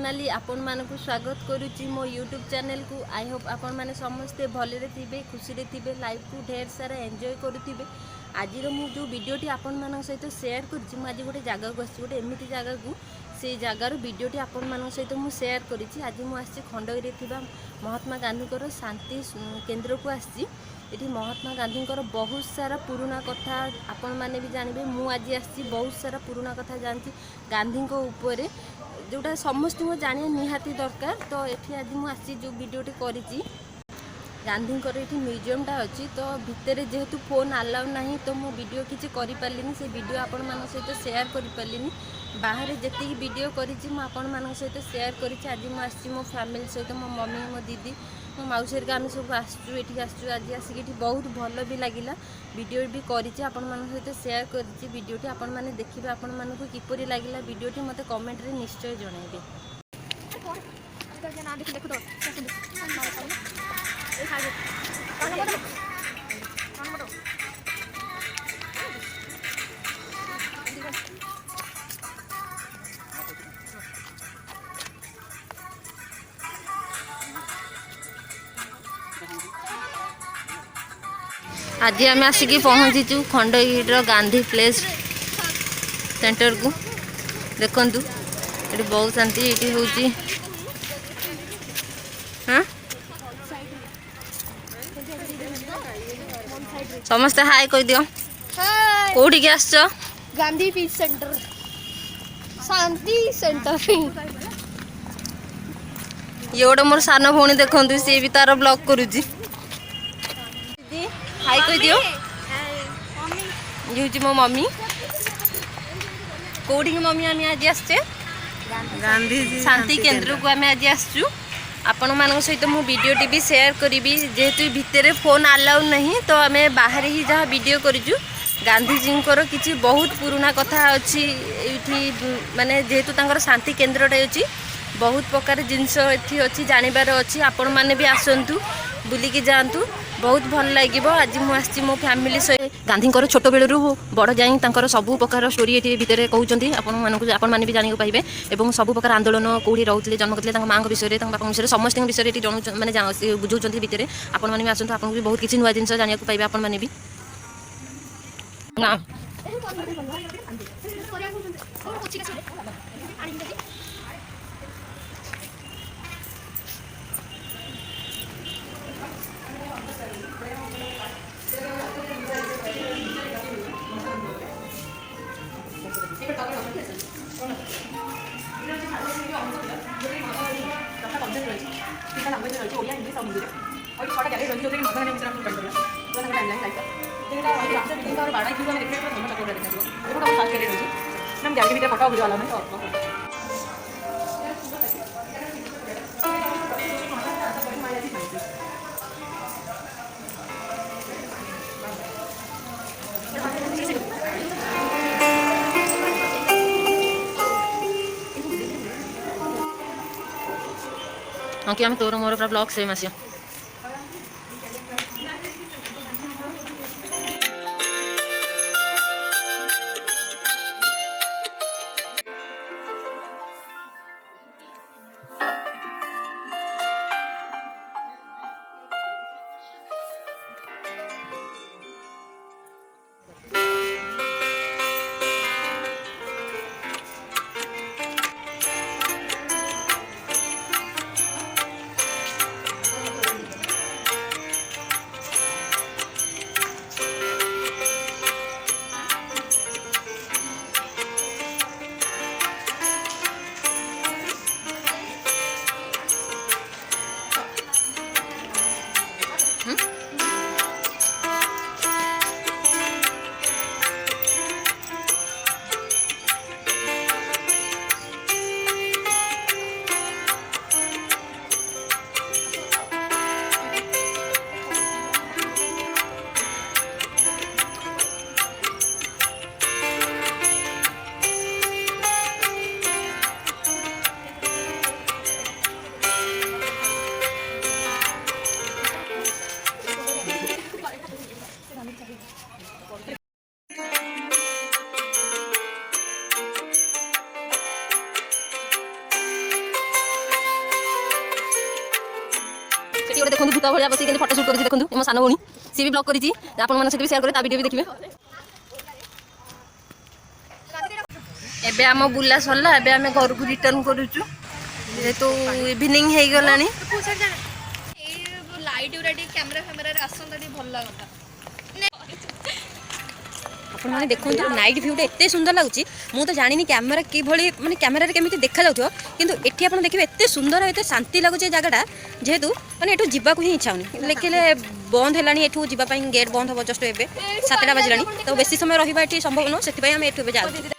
सोनाली आपण मानकु स्वागत करुच्ची मो यूट्यूब चैनल को। आई होप आपण माने समस्ते भलरे थिबे, खुशी रे थिबे, लाइफ को ढेर सारा एंजॉय करुथिबे। आज मु जो वीडियोटी आपण मानक सहित शेयर करुच्ची, मु आज गोटे जगह को आछि, गोटे एमिति जगह को, से जगार वीडियोटी आपण मानक सहित मु शेयर करिछि। आज मु आछि खंडगिरी थिबा महात्मा गांधी को शांति केंद्र को आछि। ये महात्मा गांधी बहुत सारा पुराना कथा आपण मैंने भी जानवे। मु आज आसी बहुत सारा पुराना कथा जानती गांधी ऊपर, जोटा समस्त जानिया निहाती दरकार। तो ये आज मुझे जो वीडियोटी करी गांधी ये म्यूजियमटा अच्छी, तो भितर जेहेतु फोन अलाउ ना, तो मो वीडियो किसी कर पार्ली से वीडियो आपण मान सहित शेयर कर पार्ली। बाहर जी वीडियो करी आपण मान सहित शेयर करी। आज मुझे मो फैमिली सहित मो मम्मी, मो दीदी, मो मौसी का आम सब आसचु आज आसिक बहुत भल भी लगिला। वीडियो भी करी आपण मान सहित शेयर करी। वीडियोटी आपण माने देखिबे, आपण मानकु किपरि लागिला वीडियोटी मते कमेंट रे निश्चय जणाइबे। आज आम आसिक पहुँचीचु खंडगिरी गांधी प्लेस सेंटर को। देखु ये बहुत शांति ये हूँ। हाँ समस्ते हाय कह दियो। कौटी की आस? गांधी पीस सेंटर, शांति सेंटर। ये गोटे मोर सान भौणी देखु, सी भी तार ब्लॉग करुच्ची। हाय कह दियो। ये हूँ मो मम्मी। कौटी की मम्मी आम आज आसचे गांधी शांति केंद्र को आम आज आसचु। आपण मान सहित मु वीडियोटी भी शेयर करी। जेहेतु भितर फोन अलाउ नहीं, तो आम बाहर ही जहाँ वीडियो करूँ। गांधीजी किसी बहुत पुराना कथा अच्छी ये, माने जेहेतु तांकर शांति केंद्रटे अच्छी, बहुत प्रकार जिनस ये अच्छी जानवर अच्छी। आपण मैंने भी आसतु बुलिकी जातु, बहुत भल लगे। आज मुझे मो फैमिली सहित गांधी छोट बेलू बड़ जाए सबू प्रकार स्टोरी ये भितर कहते आपण मैंने भी जान पाइबे। और सबू प्रकार आंदोलन कौड़ी रोते जन्म करते माँ विषय बापा विषय समस्त विषय ये जन मैंने बुझाऊँ भितर। आपण मैंने भी आसतु, आपको भी बहुत किसी नुआ जिन जाना पाइबे। आपण मैंने भी ना ओके, आम तोर मोर पूरा ब्लॉग सेम आसियो। ଭୂତ ଭଳିଆ ବସିକି କେମିତି ଫଟୋ ସୁଟ୍ କରିଛି ଦେଖନ୍ତୁ ମୋ ସାନ ଭଉଣୀ ସିଏ ବି ବ୍ଲଗ୍ କରିଛି ଆପଣମାନଙ୍କ ସହିତ ବି ସେୟାର କରିବେ ତା ଭିଡ଼ିଓ ବି ଦେଖିବେ। ଏବେ ଆମ ବୁଲା ସରିଲା ଏବେ ଆମେ ଘରକୁ ରିଟର୍ନ କରୁଛୁ ଯେହେତୁ ଇଭିନିଂ ହେଇଗଲାଣି। ଲାଇଟ୍ ଗୁରା ଟିକେ କ୍ୟାମେରା ଫ୍ୟାମେରାରେ ଆସନ୍ତା ଟିକେ ଭଲ ଲାଗନ୍ତା। ଆପଣମାନେ ଦେଖନ୍ତୁ ନାଇଟ୍ ଭ୍ୟୁଟା ଏତେ ସୁନ୍ଦର ଲାଗୁଛି ମୁଁ ତ ଜାଣିନି କ୍ୟାମେରା କିଭଳି ମାନେ କ୍ୟାମେରାରେ କେମିତି ଦେଖାଯାଉଥିବ କିନ୍ତୁ ଏଠି ଆପଣ ଦେଖିବେ ଏତେ ସୁନ୍ଦର ଏତେ ଶାନ୍ତି ଲାଗୁଛି ଏ ଜାଗାଟା ଯେହେତୁ ମାନେ ଏଠୁ ଯିବାକୁ ହିଁ ଇଚ୍ଛା ହଉନି ଦେଖିଲେ ବନ୍ଦ ହେଲାଣି ଏଠୁ ଯିବା ପାଇଁ ଗେଟ୍ ବନ୍ଦ ହେବ ଜଷ୍ଟ ଏବେ 7ଟା ବାଜିଲାଣି ତ ବେଶୀ ସମୟ ରହିବା ଏଠି ସମ୍ଭବ ନୁହଁ ସେଥିପାଇଁ ଆମେ ଏଠୁ ଏବେ ଯାଉଛୁ।